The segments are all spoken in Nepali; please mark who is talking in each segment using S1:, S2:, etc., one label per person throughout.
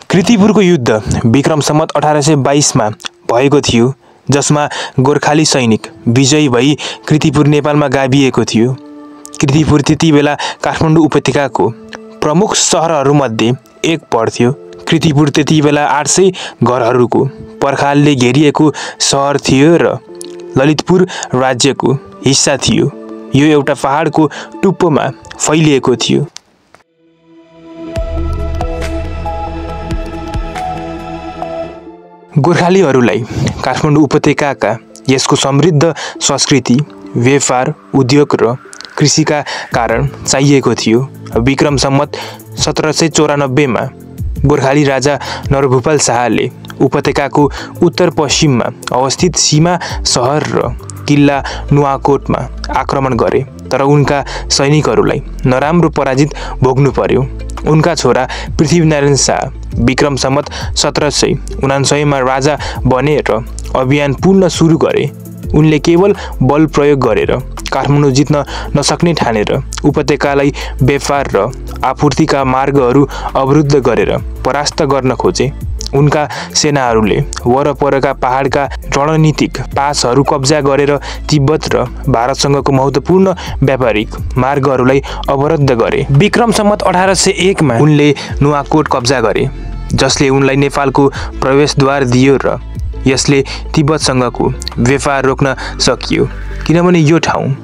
S1: कृतिपुरको युद्ध विक्रम सम्वत 1822 मा भएको थियो, जसमा गोर्खाली सैनिक विजयी भई कृतिपुर नेपालमा गाभिएको थियो। कृतिपुर त्यति बेला काठमाडौँ उपत्यकाको प्रमुख सहरहरूमध्ये एक पर्थ्यो। कृतिपुर त्यति बेला 800 घरहरूको पर्खालले घेरिएको सहर थियो र ललितपुर राज्यको हिस्सा थियो। यो एउटा पहाडको टुप्पोमा फैलिएको थियो। गोर्खालीहरूलाई काठमाडौँ उपत्यकाका यसको समृद्ध संस्कृति, व्यापार, उद्योग र कृषिका कारण चाहिएको थियो। विक्रम सम्वत 1794 मा गोर्खाली राजा नरभूपाल शाहले उपत्यकाको उत्तर पश्चिममा अवस्थित सीमा सहर र किल्ला नुवाकोटमा आक्रमण गरे, तर उनका सैनिकहरूलाई नराम्रो पराजित भोग्नु पर्यो। उनका छोरा पृथ्वीनारायण शाह विक्रम सम्वत 1799 मा राजा बने र अभियान पुनः सुरु गरे। उनले केवल बल प्रयोग गरेर काठमाडौँ जित्न नसक्ने ठानेर उपत्यकालाई व्यापार र आपूर्तिका मार्गहरू अवरुद्ध गरेर परास्त गर्न खोजे। उनका सेनाहरूले वरपरका पहाडका रणनीतिक पासहरू कब्जा गरेर तिब्बत र भारतसँगको महत्त्वपूर्ण व्यापारिक मार्गहरूलाई अवरुद्ध गरे। विक्रम सम्वत 1801 मा उनले नुवाकोट कब्जा गरे, जसले उनलाई नेपालको प्रवेशद्वार दियो र यसले तिब्बतसँगको व्यापार रोक्न सकियो, किनभने यो ठाउँ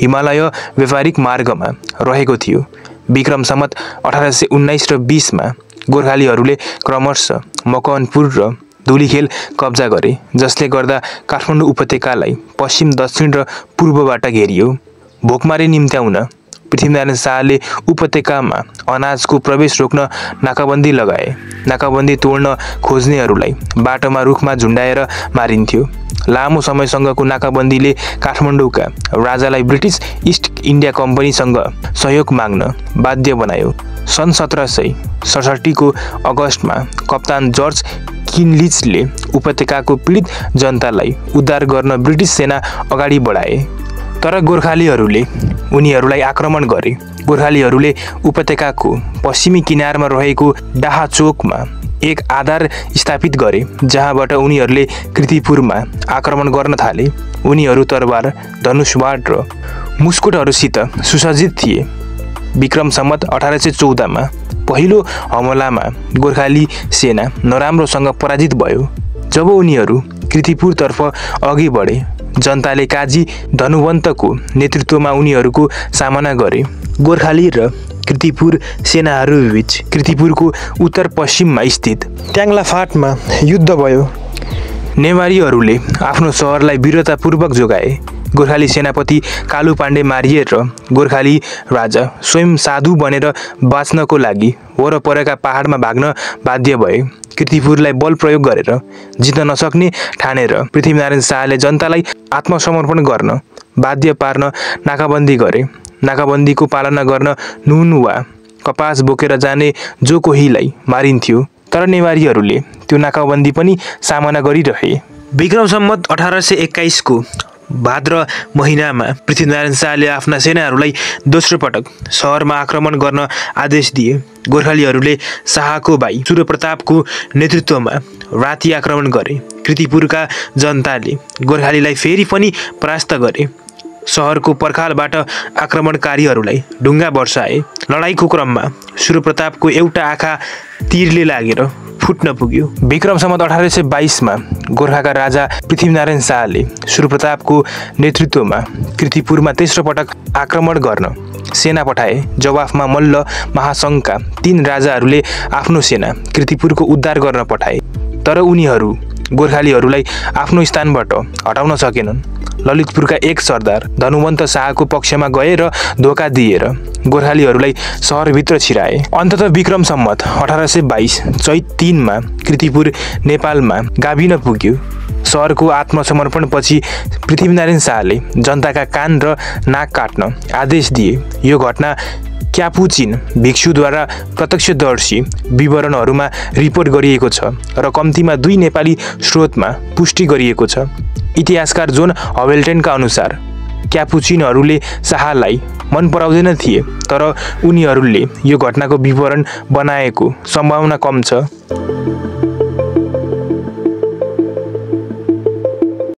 S1: हिमालय व्यापारिक मार्गमा रहेको थियो। विक्रम सम्वत 1819 र 20 मा गोर्खालीहरूले क्रमशः मकवानपुर र धुलीखेल कब्जा गरे, जसले गर्दा काठमाडौँ उपत्यकालाई पश्चिम, दक्षिण र पूर्वबाट घेरियो। भोकमारी निम्त्याउन पृथ्वीनारायण शाहले उपत्यकामा अनाजको प्रवेश रोक्न नाकाबन्दी लगाए। नाकाबन्दी तोड्न खोज्नेहरूलाई बाटोमा रुखमा झुन्डाएर मारिन्थ्यो। लामो समयसँगको नाकाबन्दीले काठमाडौँका राजालाई ब्रिटिस इस्ट इन्डिया कम्पनीसँग सहयोग माग्न बाध्य बनायो। सन् 1767 को अगस्टमा कप्तान जर्ज किनलिचले उपत्यकाको पीडित जनतालाई उद्धार गर्न ब्रिटिस सेना अगाडि बढाए, तर गोर्खालीहरूले उनीहरूलाई आक्रमण गरे। गोर्खालीहरूले उपत्यकाको पश्चिमी किनारमा रहेको डाहाचोकमा एक आधार स्थापित गरे, जहाँबाट उनीहरूले कृतिपुरमा आक्रमण गर्न थाले। उनीहरू तरबार, धनुषवाड र मुस्कोटहरूसित सुसज्जित थिए। विक्रम सम्वत 1814 मा पहिलो हमलामा गोर्खाली सेना नराम्रोसँग पराजित भयो। जब उनीहरू कृतिपुरतर्फ अघि बढे, जनताले काजी धनुवन्तको नेतृत्वमा उनीहरूको सामना गरे। गोर्खाली र कृतिपुर सेनाहरूबीच कृतिपुरको उत्तर पश्चिममा स्थित ट्याङ्लाफाटमा युद्ध भयो। नेवारीहरूले आफ्नो सहरलाई वीरतापूर्वक जोगाए। गोर्खाली सेनापति कालु पाण्डे मारिए र गोर्खाली राजा स्वयं साधु बनेर बाँच्नको लागि वरपरका पहाडमा भाग्न बाध्य भए। कृतिपुरलाई बल प्रयोग गरेर जित्न नसक्ने ठानेर पृथ्वीनारायण शाहले जनतालाई आत्मसमर्पण गर्न बाध्य पार्न नाकाबन्दी गरे। नाकाबन्दीको पालना गर्न नुन वा कपास बोकेर जाने जो कोहीलाई मारिन्थ्यो, तर नेवारीहरूले त्यो नाकाबन्दी पनि सामना गरिरहे। विक्रम सम्वत 1821 को भाद्र महिनामा पृथ्वीनारायण शाहले आफ्ना सेनाहरूलाई दोस्रो पटक सहरमा आक्रमण गर्न आदेश दिए। गोर्खालीहरूले शाहको भाइ सूर्यप्रतापको नेतृत्वमा राति आक्रमण गरे। कृतिपुरका जनताले गोर्खालीलाई फेरि पनि परास्त गरे। सहरको पर्खालबाट आक्रमणकारीहरूलाई ढुङ्गा बर्साए। लडाईँको क्रममा सूर्यप्रतापको एउटा आँखा तीरले लागेर फुट्न पुग्यो। विक्रम सम्वत 1822 मा गोर्खाका राजा पृथ्वीनारायण शाहले सूर्यप्रतापको नेतृत्वमा कृतिपुरमा तेस्रो पटक आक्रमण गर्न सेना पठाए। जवाफमा मल्ल महासङ्घका 3 राजाहरूले आफ्नो सेना कृतिपुरको उद्धार गर्न पठाए, तर उनीहरू गोर्खालीहरूलाई आफ्नो स्थानबाट हटाउन सकेनन्। ललितपुरका एक सरदार धनुवन्त शाहको पक्षमा गए र धोका दिएर गोर्खालीहरूलाई सहरभित्र छिराए। अन्ततः विक्रम सम्वत 1822 चैत 3 मा कृतिपुर नेपालमा गाभिन पुग्यो। सहरको आत्मसमर्पणपछि पृथ्वीनारायण शाहले जनताका कान र नाक काट्न आदेश दिए। यो घटना क्यापुचिन भिक्षुद्वारा प्रत्यक्षदर्शी विवरणहरूमा रिपोर्ट गरिएको छ र कम्तीमा 2 नेपाली स्रोतमा पुष्टि गरिएको छ। इतिहासकार जोन हवेल्टनका अनुसार क्यापुचिनहरूले शाहलाई मन पराउँदैन थिए, तर उनीहरूले यो घटनाको विवरण बनाएको सम्भावना कम छ।